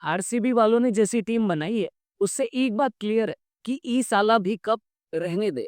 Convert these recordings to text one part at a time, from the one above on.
RCB वालों ने जैसी टीम बनाई है उससे एक बात क्लियर है कि ई साला भी कप रहने दे।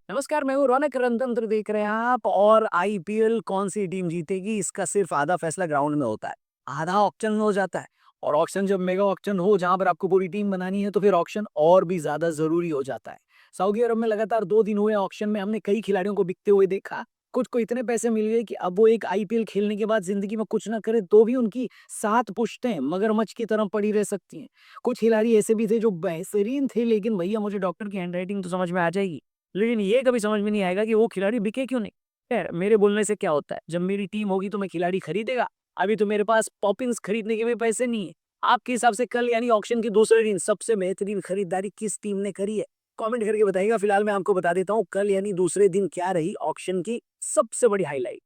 नमस्कार, मैं हूँ रौनक रणतंत्र देख रहे हैं आप। और आईपीएल कौन सी टीम जीतेगी इसका सिर्फ आधा फैसला ग्राउंड में होता है, आधा ऑक्शन में हो जाता है। और ऑक्शन जब मेगा ऑक्शन हो जहां पर आपको पूरी टीम बनानी है तो फिर ऑक्शन और भी ज्यादा जरूरी हो जाता है। सऊदी अरब में लगातार 2 दिन हुए ऑक्शन में हमने कई खिलाड़ियों को बिकते हुए देखा। कुछ को इतने पैसे मिल गए कि अब वो एक आईपीएल खेलने के बाद जिंदगी में कुछ ना करे तो भी उनकी 7 पुश्तें मगरमच्छ की तरह पड़ी रह सकती हैं। कुछ खिलाड़ी ऐसे भी थे जो बेहतरीन थे, लेकिन भैया मुझे डॉक्टर की हैंडराइटिंग तो समझ में आ जाएगी, लेकिन ये कभी समझ में नहीं आएगा कि वो खिलाड़ी बिके क्यों नहीं। खैर, मेरे बोलने से क्या होता है, जब मेरी टीम होगी तो मैं खिलाड़ी खरीदेगा। अभी तो मेरे पास पॉपिंस खरीदने के भी पैसे नहीं है। आपके हिसाब से कल यानी ऑक्शन के दूसरे दिन सबसे बेहतरीन खरीदारी किस टीम ने करी है? कमेंट करके बताइएगा। फिलहाल मैं आपको बता देता हूँ कल यानी दूसरे दिन क्या रही ऑक्शन की सबसे बड़ी हाईलाइट।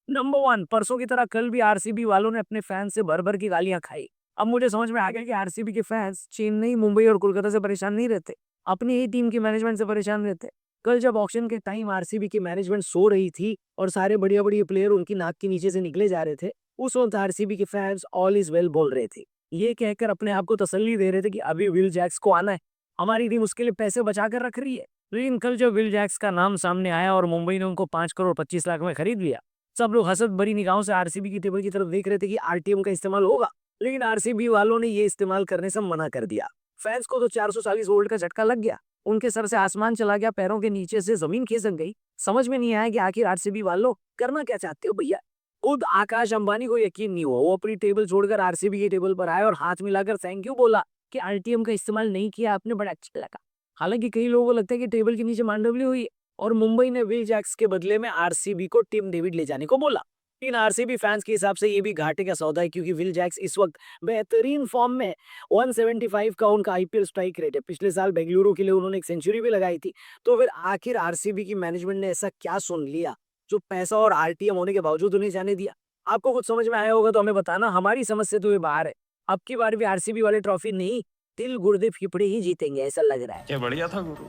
नंबर 1, परसों की तरह कल भी आरसीबी वालों ने अपने फैंस से भर भर की गालियां खाई। अब मुझे समझ में आ गया कि आरसीबी के फैंस चेन्नई, मुंबई और कोलकाता से परेशान नहीं रहते, अपनी ही टीम की मैनेजमेंट से परेशान रहते। कल जब ऑक्शन के टाइम आरसीबी की मैनेजमेंट सो रही थी और सारे बढ़िया बढ़िया प्लेयर उनकी नाक के नीचे से निकले जा रहे थे, उस वक्त आरसीबी के फैंस ऑल इज वेल बोल रहे थे। ये कहकर अपने आप को तसल्ली दे रहे थे कि अभी विल जैक्स को आना है, हमारी टीम उसके लिए पैसे बचा कर रख रही है। लेकिन कल जब विल जैक्स का नाम सामने आया और मुंबई ने उनको 5 करोड़ 25 लाख में खरीद लिया, सब लोग हसत भरी निगाहों से आरसीबी की टेबल की तरफ देख रहे थे कि आरटीएम का इस्तेमाल होगा। लेकिन आरसीबी वालों ने ये इस्तेमाल करने से मना कर दिया। फैंस को तो 440 वोल्ट का झटका लग गया, उनके सर से आसमान चला गया, पैरों के नीचे से जमीन खिसक गई। समझ में नहीं आया कि आखिर आरसीबी वालों करना क्या चाहते हो भैया। खुद आकाश अंबानी को यकीन नहीं हुआ, वो अपनी टेबल छोड़कर आरसीबी की टेबल पर आए और हाथ मिलाकर थैंक यू बोला कि आरटीएम का इस्तेमाल नहीं किया आपने, बड़ा अच्छा लगा। हालांकि कई लोगों को लगता है कि टेबल के नीचे मांडवली हुई है और मुंबई ने विल जैक्स के बदले में आरसीबी को टिम डेविड ले जाने को बोला। लेकिन आरसीबी फैंस के हिसाब से ये भी घाटे का सौदा है, क्योंकि विल जैक्स इस वक्त बेहतरीन फॉर्म में है। 175 का उनका आईपीएल स्ट्राइक रेट है। पिछले साल बेंगलुरु के लिए उन्होंने एक सेंचुरी भी लगाई थी। तो फिर आखिर आरसीबी की मैनेजमेंट ने ऐसा क्या सुन लिया जो पैसा और आरटीएम होने के बावजूद उन्हें जाने दिया? आपको कुछ समझ में आया होगा तो हमें बताना, हमारी समझ से तो ये बाहर है। अब की बार भी आरसीबी वाले ट्रॉफी नहीं, तिल गुर्दे फिपड़े ही जीतेंगे ऐसा लग रहा है। क्या बढ़िया था गुरु।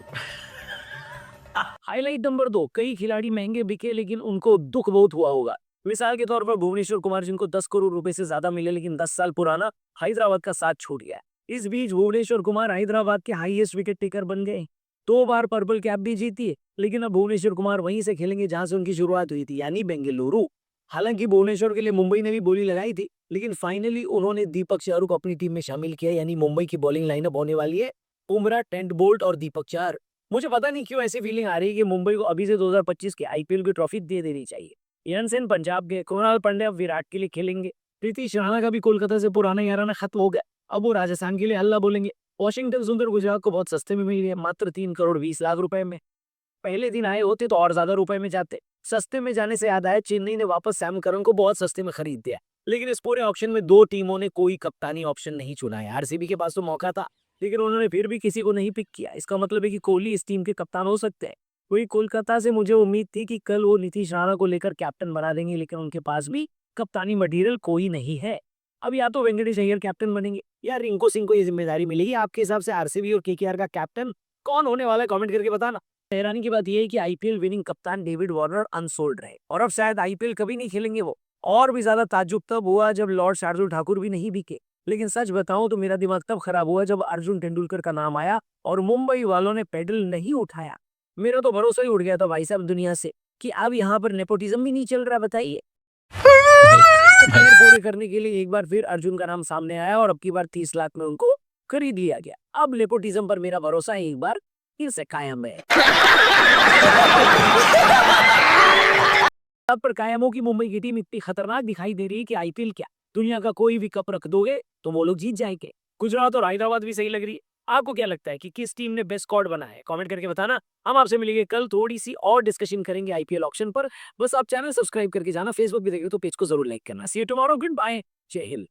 हाईलाइट नंबर 2, कई खिलाड़ी महंगे बिके लेकिन उनको दुख बहुत हुआ होगा। मिसाल के तौर पर भुवनेश्वर कुमार, जिनको 10 करोड़ रुपए से ज्यादा मिले, लेकिन 10 साल पुराना हैदराबाद का साथ छूट गया। इस बीच भुवनेश्वर कुमार हैदराबाद के हाईएस्ट विकेट टेकर बन गए। 2 बार पर्पल कैप भी जीती है, लेकिन अब भुवनेश्वर कुमार वहीं से खेलेंगे जहां से उनकी शुरुआत हुई थी, यानी बेंगलुरु। हालांकि भुवनेश्वर के लिए मुंबई ने भी बोली लगाई थी, लेकिन फाइनली उन्होंने दीपक चहर को अपनी टीम में शामिल किया, यानी मुंबई की बॉलिंग लाइनअप होने वाली है बुमराह, टेंट बोल्ट और दीपक चहर। मुझे पता नहीं क्यों ऐसी फीलिंग आ रही है कि मुंबई को अभी से 2025 के आईपीएल की ट्रॉफी दे देनी चाहिए। इरन सेन पंजाब गए, कृणाल पांड्या अब विराट के लिए खेलेंगे, प्रीति राणा का भी कोलकाता से पुराना याराना खत्म हो गया, अब वो राजस्थान के लिए हल्ला बोलेंगे। वॉशिंगटन सुंदर गुजरात को बहुत सस्ते में मिल रही है, मात्र 3 करोड़ 20 लाख रुपए में। पहले दिन आए होते तो और ज्यादा रुपए में जाते। सस्ते में जाने से याद आया, चेन्नई ने वापस सैम करन को बहुत सस्ते में खरीद दिया। लेकिन इस पूरे ऑप्शन में 2 टीमों ने कोई कप्तानी ऑप्शन नहीं चुना है। आरसीबी के पास तो मौका था, लेकिन उन्होंने फिर भी किसी को नहीं पिक किया। इसका मतलब है कि कोहली इस टीम के कप्तान हो सकते हैं। वही कोलकाता से मुझे उम्मीद थी कि कल वो नीतीश राणा को लेकर कैप्टन बना देंगे, लेकिन उनके पास भी कप्तानी मटेरियल कोई नहीं है। अब या तो वेंकटेश अय्यर कैप्टन बनेंगे या रिंकू सिंह को ये जिम्मेदारी मिलेगी। आपके हिसाब से आरसीबी और केकेआर का कैप्टन कौन होने वाला है? कमेंट करके बताना। हैरानी की बात यह है कि आईपीएल विनिंग कप्तान डेविड वार्नर अनसोल्ड रहे और अब शायद आईपीएल कभी नहीं खेलेंगे वो। और भी ज्यादा ताज्जुब तब हुआ जब लॉर्ड शार्दुल ठाकुर भी नहीं बिके। लेकिन सच बताऊं तो मेरा दिमाग तब खराब हुआ जब अर्जुन तेंदुलकर का नाम आया और मुंबई वालों ने पेडल नहीं उठाया। मेरा तो भरोसा ही उठ गया था भाई साहब दुनिया से कि अब यहाँ पर नेपोटिज्म भी नहीं चल रहा। बताइए, भाई पूरे करने के लिए एक बार फिर अर्जुन का नाम सामने आया और अब की बार 30 लाख में उनको खरीद लिया गया। अब नेपोटिज्म पर मेरा भरोसा एक बार फिर से कायम है। अब पर कायम हो कि मुंबई की टीम इतनी खतरनाक दिखाई दे रही है कि आईपीएल क्या, दुनिया का कोई भी कप रख दोगे तो वो लोग जीत जाएंगे। गुजरात और हैदराबाद भी सही लग रही है। आपको क्या लगता है कि किस टीम ने बेस्ट स्क्वाड बना है? कमेंट करके बताना। हम आपसे मिलेंगे कल, थोड़ी सी और डिस्कशन करेंगे आईपीएल ऑक्शन पर। बस आप चैनल सब्सक्राइब करके जाना, फेसबुक भी देखें तो पेज को जरूर लाइक करना। सी यू टुमारो, गुड बाय, जय हिंद।